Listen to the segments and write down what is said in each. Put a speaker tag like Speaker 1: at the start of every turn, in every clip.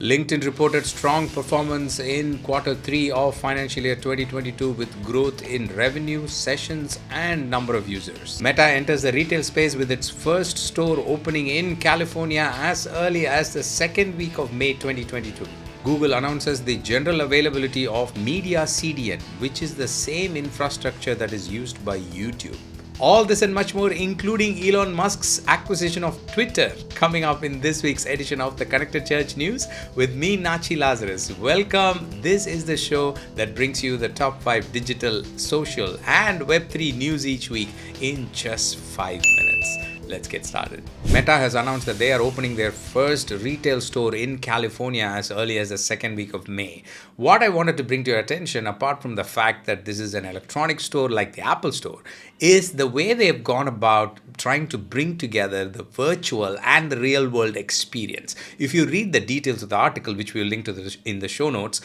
Speaker 1: LinkedIn reported strong performance in quarter 3 of financial year 2022 with growth in revenue, sessions, and number of users. Meta enters the retail space with its first store opening in California as early as the second week of May 2022. Google announces the general availability of Media CDN, which is the same infrastructure that is used by YouTube. All this and much more, including Elon Musk's acquisition of Twitter, coming up in this week's edition of the Connected Church News with me, Natchi Lazarus. Welcome. This is the show that brings you the top 5 digital, social, and Web3 news each week in just 5 minutes. Let's get started. Meta has announced that they are opening their first retail store in California as early as the second week of May. What I wanted to bring to your attention, apart from the fact that this is an electronic store like the Apple Store, is the way they've gone about trying to bring together the virtual and the real world experience. If you read the details of the article, which we'll link to in the show notes,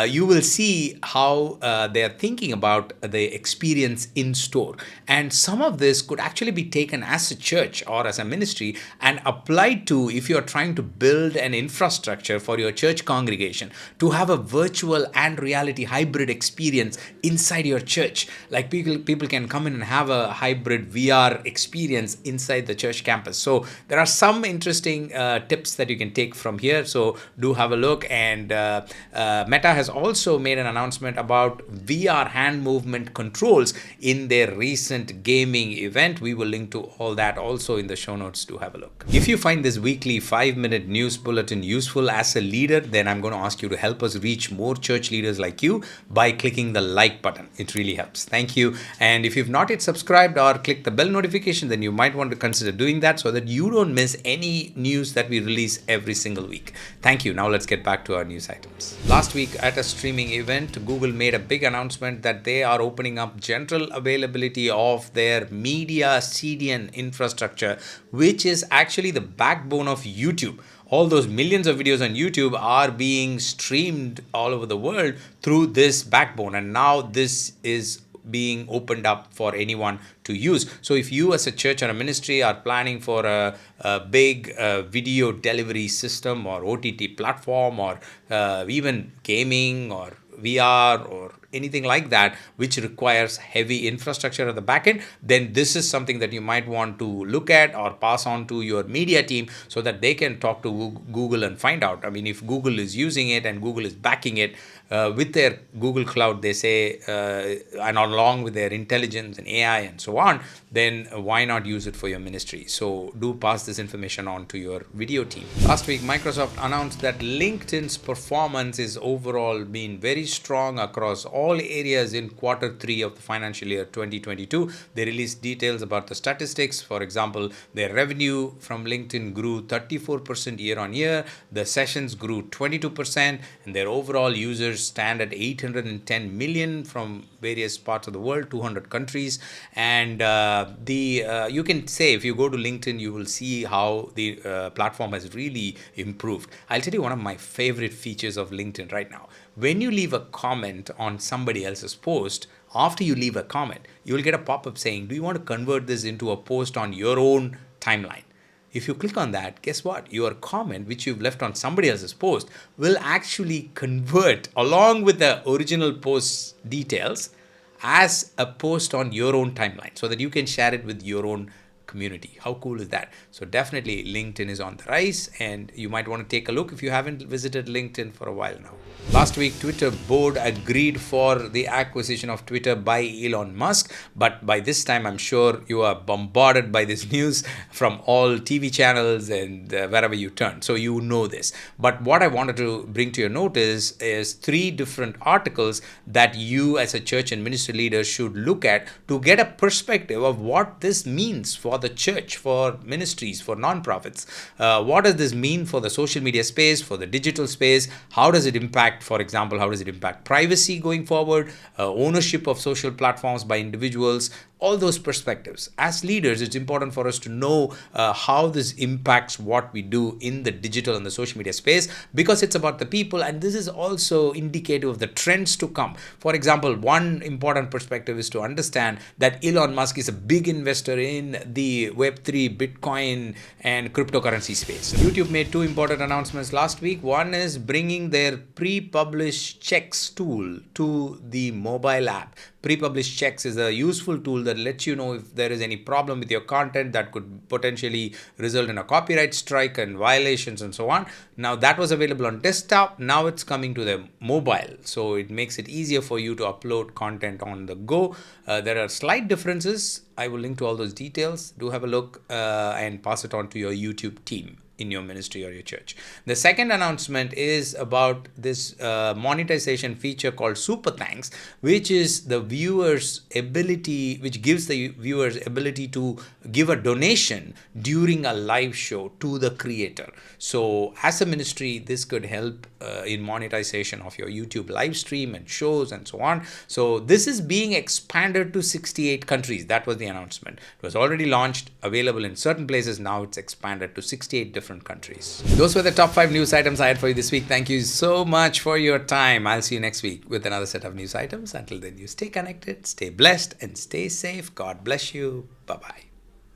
Speaker 1: you will see how they are thinking about the experience in store. And some of this could actually be taken as a church or as a ministry and applied to if you're trying to build an infrastructure for your church congregation to have a virtual and reality hybrid experience inside your church. Like people can come in and have a hybrid VR experience inside the church campus. So there are some interesting tips that you can take from here. So do have a look. And Meta has also made an announcement about VR hand movement controls in their recent gaming event. We will link to all that also in the show notes. Do have a look. If you find this weekly 5-minute news bulletin useful as a leader, then I'm going to ask you to help us reach more church leaders like you by clicking the like button. It really helps. Thank you. And if you've not yet subscribed or clicked the bell notification, then you might want to consider doing that so that you don't miss any news that we release every single week. Thank you. Now let's get back to our news items. Last week at a streaming event, Google made a big announcement that they are opening up general availability of their Media CDN infrastructure, which is actually the backbone of YouTube. All those millions of videos on YouTube are being streamed all over the world through this backbone. And now this is being opened up for anyone to use. So if you as a church or a ministry are planning for a big video delivery system or OTT platform or even gaming or VR or anything like that, which requires heavy infrastructure at the back end, then this is something that you might want to look at or pass on to your media team so that they can talk to Google and find out. I mean, if Google is using it and Google is backing it with their Google Cloud, they say, and along with their intelligence and AI and so on, then why not use it for your ministry? So do pass this information on to your video team. Last week, Microsoft announced that LinkedIn's performance is overall been very strong across all areas in quarter 3 of the financial year 2022. They released details about the statistics. For example, their revenue from LinkedIn grew 34% year on year. The sessions grew 22%, and their overall users stand at 810 million from various parts of the world, 200 countries. And you can say, if you go to LinkedIn, you will see how the platform has really improved. I'll tell you one of my favorite features of LinkedIn right now. When you leave a comment on somebody else's post, after you leave a comment, you will get a pop-up saying, do you want to convert this into a post on your own timeline? If you click on that, guess what? Your comment, which you've left on somebody else's post, will actually convert along with the original post's details as a post on your own timeline so that you can share it with your own community. How cool is that? So definitely LinkedIn is on the rise, and you might want to take a look if you haven't visited LinkedIn for a while now. Last week, Twitter board agreed for the acquisition of Twitter by Elon Musk, but by this time, I'm sure you are bombarded by this news from all TV channels and wherever you turn. So you know this. But what I wanted to bring to your notice is 3 different articles that you as a church and ministry leader should look at to get a perspective of what this means for the church, for ministries, for nonprofits. What does this mean for the social media space, for the digital space? How does it impact, for example, how does it impact privacy going forward, ownership of social platforms by individuals, all those perspectives. As leaders, it's important for us to know how this impacts what we do in the digital and the social media space, because it's about the people, and this is also indicative of the trends to come. For example, one important perspective is to understand that Elon Musk is a big investor in the Web3, Bitcoin, and cryptocurrency space. YouTube made two important announcements last week. One is bringing their pre-published checks tool to the mobile app. Pre-published checks is a useful tool that lets you know if there is any problem with your content that could potentially result in a copyright strike and violations and so on. Now that was available on desktop. Now it's coming to the mobile. So it makes it easier for you to upload content on the go. There are slight differences. I will link to all those details. Do have a look and pass it on to your YouTube team in your ministry or your church. The second announcement is about this monetization feature called Super Thanks, which is the viewers' ability, which gives the viewers ability to give a donation during a live show to the creator. So as a ministry, this could help in monetization of your YouTube live stream and shows and so on. So this is being expanded to 68 countries. That was the announcement. It was already launched, available in certain places. Now it's expanded to 68 different countries. Those were the top 5 news items I had for you this week. Thank you so much for your time. I'll see you next week with another set of news items. Until then, you stay connected, stay blessed, and stay safe. God bless you. Bye-bye.